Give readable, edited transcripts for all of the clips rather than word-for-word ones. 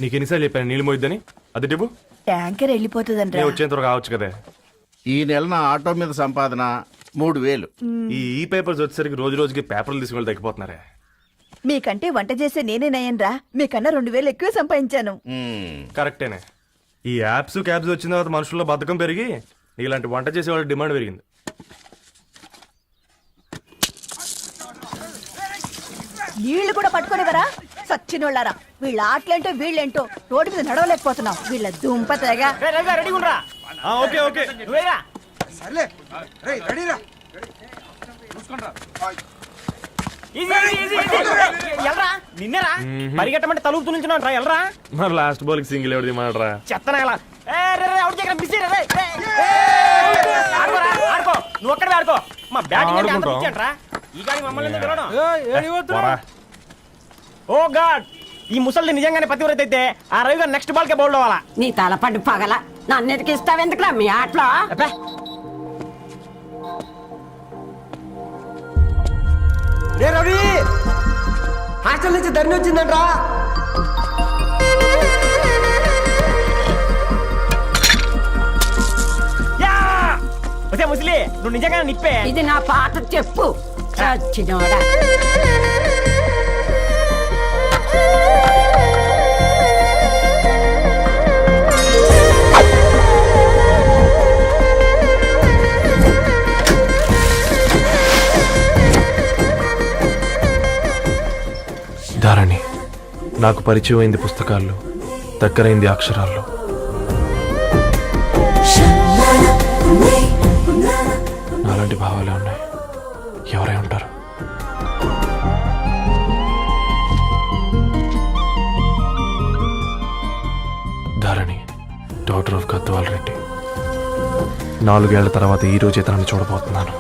నీకు ఎన్నిసార్లు చెప్పాను నీళ్ళు మోయిద్దని? అది డిబు ట్యాంకర్ వెళ్ళిపోతుందంట. వచ్చేంత వరకు రావచ్చు కదా. ఈ నెల నా ఆటో మీద సంపాదన 3000. ఈ పేపర్స్ వచ్చేసరికి రోజు రోజుకి పేపర్లు తీసుకుని తగ్గిపోతున్నారే. మీకంటే వంట చేసే నేనే నయ్యన్రా, మీకన్నా 2000 ఎక్కువ సంపాదించాను. కరెక్టేనే. ఈ యాప్స్ క్యాబ్స్ వచ్చిన తర్వాత మనుషుల్లో బద్ధకం పెరిగి ఇలాంటి వంట చేసే వాళ్ళ డిమాండ్ పెరిగింది. నీళ్లు కూడా పట్టుకునేవరా సచ్చినోళ్ళారా. వీళ్ళ ఆటలేంటో వీళ్ళేంటో రోడ్డు మీద నడవలేకపోతున్నాం. వీళ్ళ దుంప తెగ. నిన్నరా పరిగెట్టమంటే తలుపుతూ నుంచి ఎల్రా. మరి లాస్ట్ బాల్ కి సింగిల్ ఎవరిది మాడరా? చెత్తనా నువ్వు ఒక్కడే ఆడుకో. మా బ్యాటింగ్ ఈ గాడి మమ్మల్ని. ఓ గాడ్, ఈ ముసలి నిజంగానే పతివ్రత అయితే ఆ రవి గారు నెక్స్ట్ బాల్ కే బౌల్డ్ అవ్వాలా. నీ తలపడి పగల నన్ను ఎదికిస్తావు ఎందుకురా మీ ఆటలో? రే రవి, హాస్టల్ నుంచి ధరణి వచ్చిందంట్రా. ముసలి నువ్వు నిజంగా నిప్పే. ఇది నా పాత చెప్పు చచ్చినోడా. ధారణి, నాకు పరిచయం అయింది పుస్తకాల్లో, దగ్గరైంది అక్షరాల్లో. నాలాంటి భావాలే ఉన్నాయి. ఎవరై ఉంటారు? Dharani, daughter of Gadwal Reddy. 4 ఏళ్ల తర్వాత ఈ రోజే తనని చూడబోతున్నాను.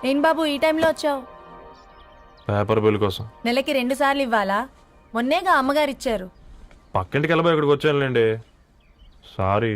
ఏం బాబు ఈ టైంలో వచ్చావు? పేపర్ బిల్ కోసం. నెలకి 2 సార్లు ఇవ్వాలా? మొన్నేగా అమ్మగారు ఇచ్చారు. పక్కింటికి వెళ్ళబోయి ఇక్కడికి వచ్చానులేండి. సారీ.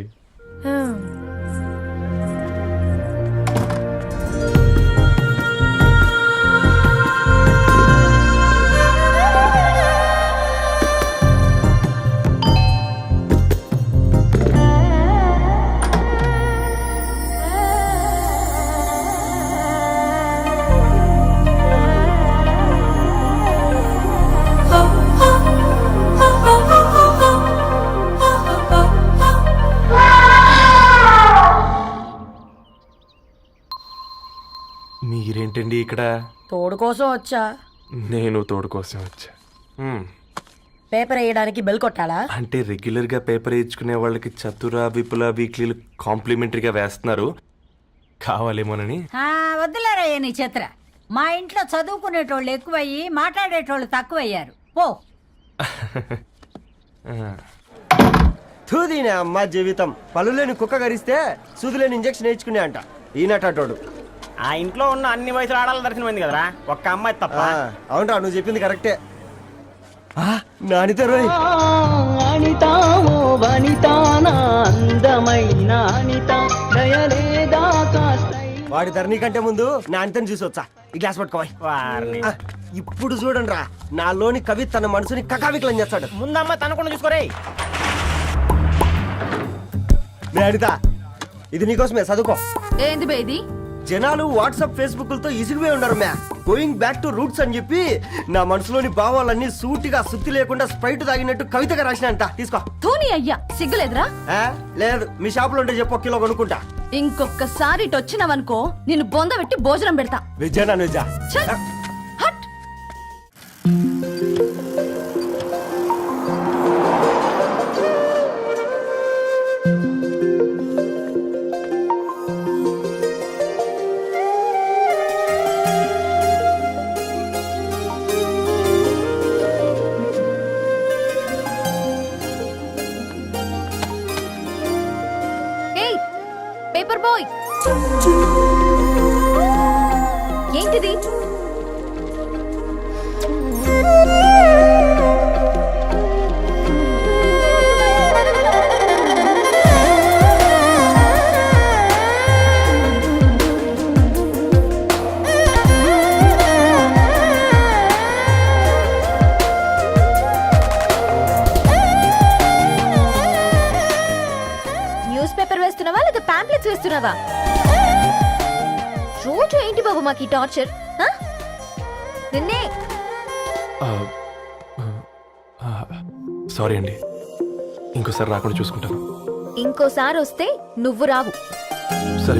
మీరేంటండి ఇక్కడ? తోడు కోసం వచ్చా. నేను తోడు కోసం వచ్చా. పేపర్ వేయడానికి బెల్ కొట్టాలా? అంటే రెగ్యులర్ గా పేపర్ వేయించుకునే వాళ్ళకి చతుర విపుల వీక్లీలు కాంప్లిమెంటరీగా వేస్తున్నారు, కావాలేమోనని. వద్దులేరయ్య నీ చిత్ర. మా ఇంట్లో చదువుకునేటోళ్ళు ఎక్కువయ్యి మాట్లాడేటోళ్ళు తక్కువయ్యారు. పో. తూదీనే అమ్మ జీవితం. పలులేని కుక్క గరిస్తే సూదులేని ఇంజక్షన్ వేయించుకునే అంట ఈనటోడు. ఆ ఇంట్లో ఉన్న అన్ని వయసులు ఆడాలి దర్శనమైంది కదరా, ఒక్క అమ్మాయి తప్ప. అవునరా, నువ్వు చెప్పింది కరెక్టే. నానిత రోయ్ వాడి ధరణి కంటే ముందు నా అంతని చూసి వచ్చా. ఈ గ్లాస్ పట్టుకోవాలి. ఇప్పుడు చూడండి రా, నాలోని కవి తన మనసుని కకావికలం చేస్తాడు. ముందమ్మ తనకుండా చూసుకోరే. అనిత, ఇది నీకోసమే, చదువుకో. ఏంది బేది? జనాలు వాట్సాప్ ఫేస్బుక్లతో ఇసిగిపోయి ఉన్నారు మ్యా. గోయింగ్ బ్యాక్ టు రూట్స్ అని చెప్పి నా మనసులోని భావాలన్నీ సూటిగా సుత్తి లేకుండా స్ప్రైట్ తాగినట్టు కవితగా రాసినంట. తీసుకో. ధోని అయ్యా సిగ్గులేదురా? లేదు, మీ షాప్ లో ఉంటే చెప్పు, 1 కిలో కొనుక్కుంటా. ఇంకొకసారి ఇటు వచ్చినవనుకో నిన్ను బొంద పెట్టి భోజనం పెడతా. వెజ్జా నాన్ వెజ్జా? ఛ! హట్! ఏయ్ పేపర్ బాయ్, ఏంటిది? న్యూస్ పేపర్ వేస్తున్నావా లేదా పాంప్లెట్స్ వేస్తున్నావా? రోజు ఏంటి బాబు మాకు ఈ టార్చర్? నిన్నే సారీ అండి, ఇంకోసారి రాకుండా చూసుకుంటాను. ఇంకోసారి వస్తే నువ్వు రావు. సరే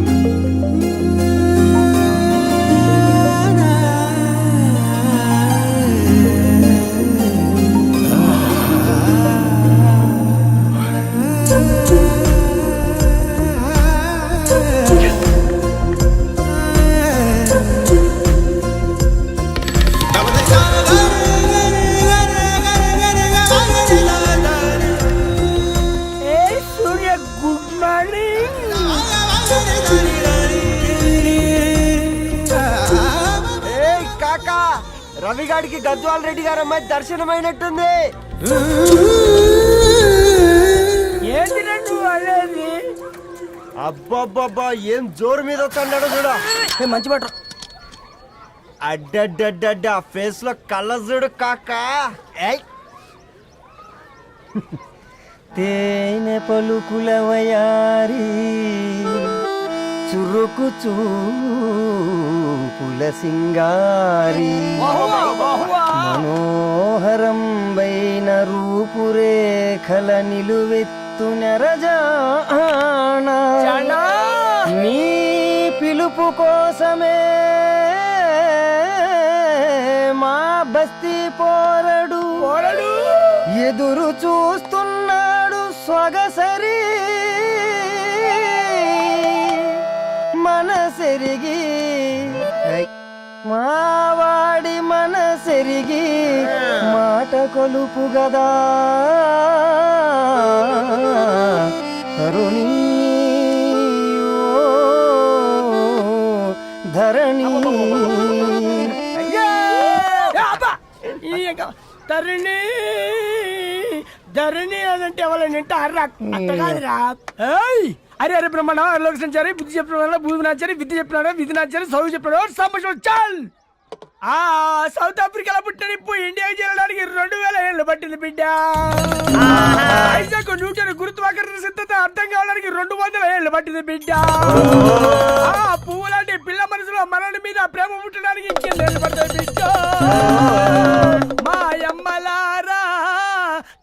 సూర్య గుడ్ మార్నింగ్. కాకా, రవిగాడికి గద్వాల్ రెడ్డి గారు అమ్మాయి దర్శనమైనట్టుంది. ఏంటి నువ్వు అనేది? అబ్బబ్బబ్బా, ఏం జోరు మీద వస్తాడు చూడ. మంచి మాట. అడ్డడ్డడ్డ ఫేస్ లో కళ్ళ చూడు కాకా. తేనె పలుకుల వయారి చురుకు చూపుల సింగారి మనోహరం బైన రూపురేఖల నిలువెత్తు నెరజానా నీ పిలుపు కోసమే మా బస్తీ పోరడు ఎదురు చూస్తున్నాడు సొగసరి మనసెరిగి మావాడి మనసెరిగి మాట కొలుపు గదా తరుణీ ధరణి. తరుణి ధరణి అదంటే ఎవరైనా అర్రా అట్ట కాదురా. అరే అరే బ్రహ్మణ లోక సంచారి బుద్ధి చెప్పిన భూమి నాచారి విద్య చెప్పినాడు విధి నాచారి చదువు చెప్పినాడు సంభాషణ చాల్. సౌత్ ఆఫ్రికాలో పుట్టిన ఇప్పుడు ఇండియాకి చేరడానికి 2000 ఏళ్ళు పట్టింది బిడ్డ. ఐజాక్ న్యూటన్ గురుత్వాకర్షణ సిద్ధత అర్థం కావడానికి 200 ఏళ్ళు పట్టింది బిడ్డ. పువ్వు లాంటి పిల్ల మనసులో మరణి మీద ప్రేమ పుట్టడానికి ఇంకేళ్ళు పడుతుంది బిడ్డ. మా అమ్మలారా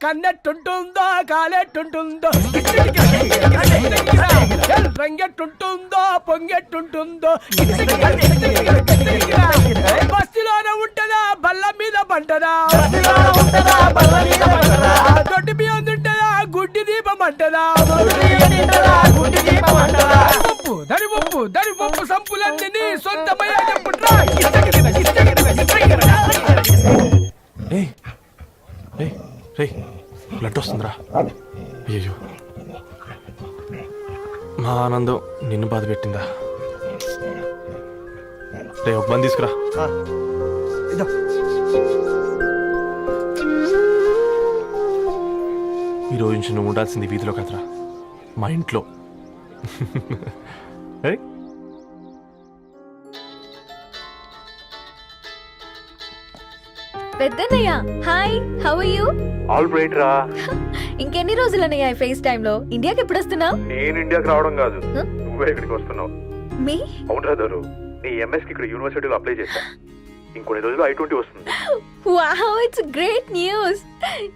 కన్నెట్టుంటుందో కాలెట్టుంటుందో రంగెట్టుంటుందో పొంగెట్టుంటుందో బస్తిలోనే ఉంటదా బల్ల మీద పంటదా దొడ్డి బియ్యం తింటదా గుడ్డి దీపం అంటదా దరి పప్పు సంపులన్నీ నీ సొంతమయ్యా చెప్పుట్రా. బ్లడ్ వస్తుందిరా. అయ్యో, మా ఆనందం నిన్ను బాధ పెట్టిందా? రే ఒక బంద్ తీసుకురా. ఈరోజు నుంచి నువ్వు ఉండాల్సింది వీధిలో కదరా, మా ఇంట్లో. పెద్దన్నయ్య hi, how are you? All right రా. ఇంకెన్ని రోజులన్నయ్య ఫేస్ టైమ్ లో? ఇండియాకి ఎప్పుడు వస్తున్నావు? నేను ఇండియాకి రావడం కాదు, నువ్వే ఇక్కడికి వస్తున్నావు. మీ అవునరా దరు నీ ఎంఎస్కి ఇక్కడ యూనివర్సిటీలో అప్లై చేశా ఇంకొన్ని రోజులు I-20 వస్తుంది. Wow it's great news.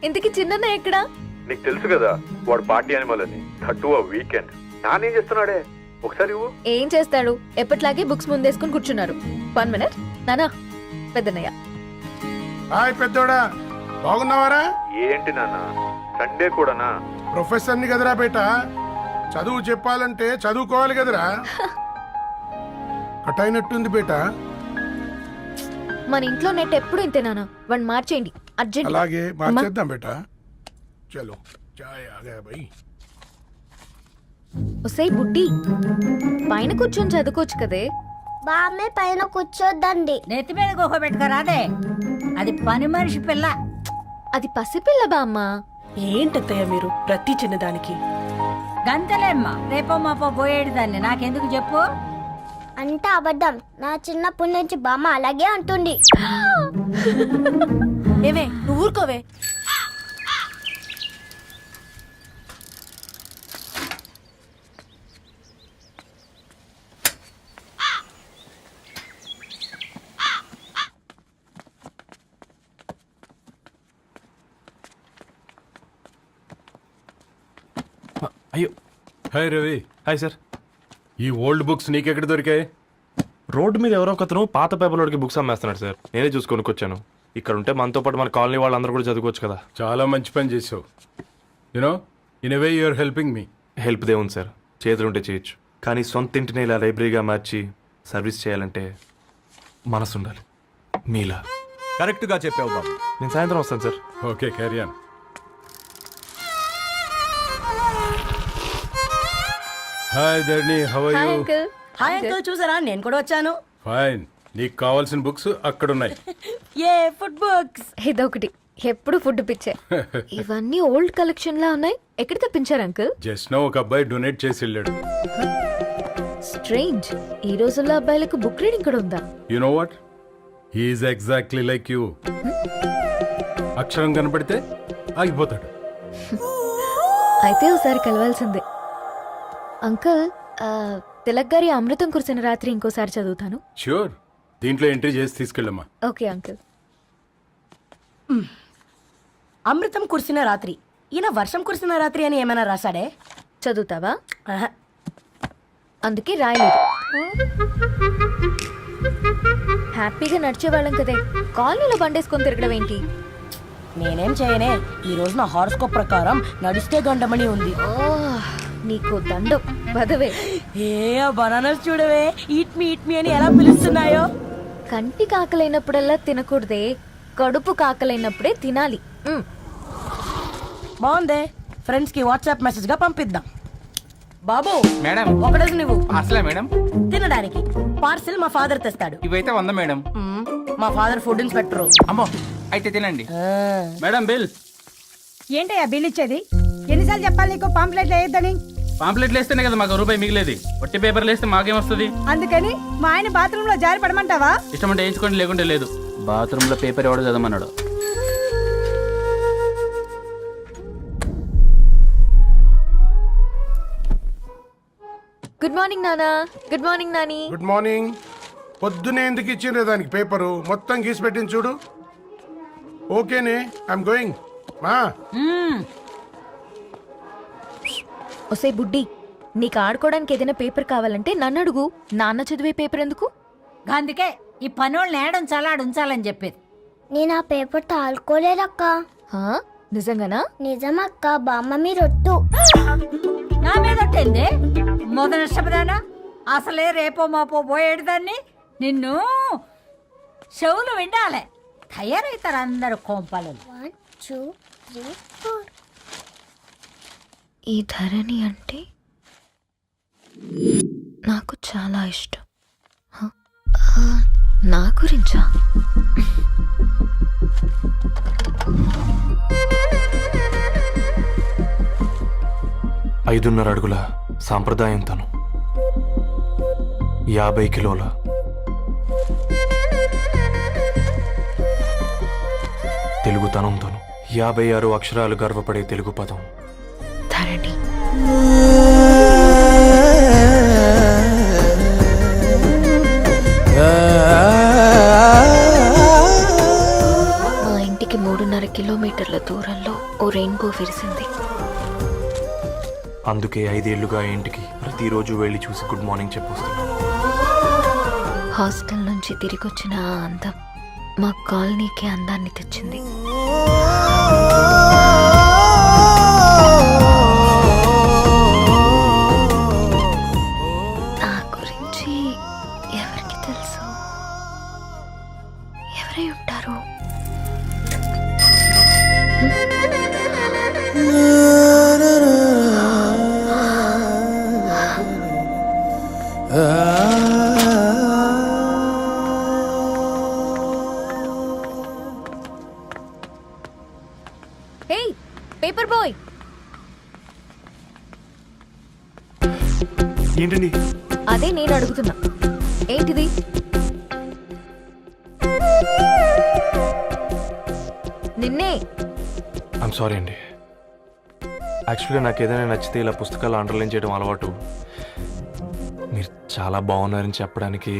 ఇంతకీ చిన్న ఎక్కడా? నీకు తెలుసు కదా వాడు పార్టీ అనిమల్ అని, థర్టూ ఆ వీకెండ్. నానేం చేస్తున్నాడే ఒకసారి ఇవ్వు. ఏం చేస్తాడు, ఎప్పట్లాగే బుక్స్ ముందేసుకుని కూర్చున్నారు. 1 మినిట్ నానా. పెద్దనయ్య హాయ్ పెద్దోడా, బాగున్నావారా? ఏంటి నాన్న సండే కూడానా? ప్రొఫెసర్ని కదరా బేట, చదువు చెప్పాలంటే చదువుకోవాలి కదరా. కట్ అయినట్టుంది బేట. మన ఇంట్లో నెట్ ఎప్పుడు ఇంతే నానా. వన్ మార్చేయండి అర్జెంట్. అలాగే మార్చేద్దాం బేట. చలో చాయ్ ఆగా భయ్. ఒసేయ్ బుడ్డి, పైన కూర్చొని చదువుకోవచ్చు కదే. బామ్మే పైన కూర్చోద్దండి. నెత్తి మీద గుహ పెట్టుకోరాదే, అది పని మనిషి పిల్ల. అది పసిపిల్ల బామ్మ. ఏంటత్తయ్య మీరు ప్రతి చిన్నదానికి? గంతలేమ్మా, రేపో మాపో పోయేడు దాన్ని నాకెందుకు చెప్పు. అంటే అబద్ధం. నా చిన్నప్పటి నుంచి బామ్మ అలాగే అంటుంది. ఏమే నువ్వు ఊరుకోవే. అయ్యో హాయ్ రవి. Hi sir. ఈ ఓల్డ్ బుక్స్ నీకెక్కడ దొరికాయి? రోడ్డు మీద ఎవరో ఒకతను పాత పేపర్లోకి బుక్స్ అమ్మేస్తున్నాడు సార్. నేనే చూసుకొని వచ్చాను. ఇక్కడ ఉంటే మనతో పాటు మన కాలనీ వాళ్ళందరూ కూడా చదువుకోవచ్చు కదా. చాలా మంచి పని చేసావు. You know in a way you are helping me. Help దేవుంది సార్, చేతులుంటే చేయొచ్చు. కానీ సొంత ఇంటిని ఇలా లైబ్రరీగా మార్చి సర్వీస్ చేయాలంటే మనసు ఉండాలి. మీలా కరెక్ట్గా చెప్పావు బాబు. నేను సాయంత్రం వస్తాను sir. Okay carry on. Hi Dharni, how are hi you? Uncle. Hi uncle, చూసారా నేను కూడా వచ్చాను. ఫైన్. నీకు కావాల్సిన బుక్స్ అక్కడ ఉన్నాయి. ఏ ఫుడ్ బుక్స్? ఇదొకటి ఎప్పుడు ఫుడ్ పిచ్చే. ఇవన్నీ ఓల్డ్ కలెక్షన్ లా ఉన్నాయి. ఎక్కడ తెప్పించారు అంకుల్? జస్ట్ నో ఒక అబ్బాయి డొనేట్ చేసి వెళ్ళాడు. స్ట్రేంజ్, ఈ రోజుల్లో అబ్బాయిలకు బుక్ రీడింగ్ కూడా ఉందా? You know what, he's exactly like you. అక్షరం కనపడితే ఆగిపోతాడు. అయితే ఒకసారి కలవాల్సిందే. అంకుల్, తిలక్ గారి అమృతం కురిసిన రాత్రి ఇంకోసారి చదువుతాను. ష్యూర్, దీంట్లో ఎంట్రీ చేసి తీసుకెళ్ళమ్మా. Okay uncle. అమృతం కురిసిన రాత్రి. ఈయన వర్షం కురిసిన రాత్రి అని ఏమైనా రాశాడే? చదువుతావా? ఆహా. అందుకే రాయలేదు. హ్యాపీగా నడిచేవాళ్ళం కదే, కాలనీలో బండేసుకొని తిరగడం ఏంటి? నేనేం చేయనే, ఈ రోజు నా హారోస్కోప్ ప్రకారం నడిస్తే గండమణి ఉంది. ఓ, నీకు దండం పదవే. ఏ బనానాస్ చూడవే, ఈట్ మీ అని ఎలా పిలుస్తున్నాయో. కంటి కాకలైనప్పుడల్లా తినకూడదే, కడుపు కాకలైనప్పుడే తినాలి. బాగుందే, ఫ్రెండ్స్ కి వాట్సాప్ మెసేజ్ గా పంపిద్దాం. బాబు మేడం. ఒకటేసి నువ్వు అసలే మేడం తినడానికి పార్సిల్ మా ఫాదర్ తెస్తాడు. ఇవైతే 100 మేడం. మా ఫాదర్ ఫుడ్ ఇన్స్పెక్టర్. అమ్మో, అయితే తినండి మేడం. బిల్ ఏంటయ్యా బిల్ ఇచ్చేది? ఎన్నిసార్లు చెప్పాలి నీకు పాంప్లెట్ వేయొద్దని? పాంప్లెట్లు వేస్తేనే కదా మాకు రూపాయి మిగిలేది. ఒట్టి పేపర్లు వేస్తే మాకేమొస్తుంది? అందుకని మా ఆయన బాత్రూమ్ లో జారి పడమంటావా? ఇష్టం అంటే వేయించుకోండి, లేకుంటే లేదు. బాత్రూమ్ లో పేపర్ ఎవడో చదవమన్నాడు. గుడ్ మార్నింగ్ నానా. Good morning Nani. Good morning. పొద్దునే ఎందుకు ఇచ్చిండ్రే దానికి పేపరు? మొత్తం గీసి పెట్టింది చూడు. ఓకేనే, ఐఎమ్ గోయింగ్. మా ఒసే బుడ్డి, నీకు ఆడుకోవడానికి ఏదైనా పేపర్ కావాలంటే నన్ను అడుగు. నాన్న చదివే పేపర్ ఎందుకు? అందుకే ఈ పనోళ్ళని ఏడుంచాలా ఉంచాలని చెప్పేది. నేను ఆ పేపర్ తాలుకోలేదక్క. హా? నిజంగానా? నిజమక్క, బామ్మ మీరొట్టు. నా మీద ఒట్టేంది? మొదటి నష్టపదానా? అసలే రేపో మాపో పోయేడు దాన్ని. నిన్ను చెవులు వినాలే, తయారవుతారు అందరు కోంపాలు. 1 2 3 4. ఈ ధరణి అంటే నాకు చాలా ఇష్టం. హ? నా గురించా? ఐదున్నర అడుగుల సాంప్రదాయం తను, 50 కిలోల తెలుగుతనం తను, 56 అక్షరాలు గర్వపడే తెలుగు పదం ధరణి. కిలోమీటర్ల దూరంలో ఓ రెయిన్బో విరిసింది. అందుకే 5 ఏళ్లుగా ఇంటికి ప్రతిరోజు వెళ్ళి చూసి గుడ్ మార్నింగ్ చెప్పొస్తున్నాను. హాస్టల్ నుంచి తిరిగొచ్చిన ఆ అందం మా కాలనీకి అందాన్ని తెచ్చింది. నా గురించి ఎవరికి తెలుసు? ఎవరై ఉంటారు? హే పేపర్ బాయ్, ఏంటండి? అదే నేను అడుగుతున్నా, ఏంటిది? నిన్నే. ఐమ్ సారీ అండి. యాక్చువల్గా నాకు ఏదైనా నచ్చితే ఇలా పుస్తకాలు అండర్లైన్ చేయడం అలవాటు. మీరు చాలా బాగున్నారని చెప్పడానికి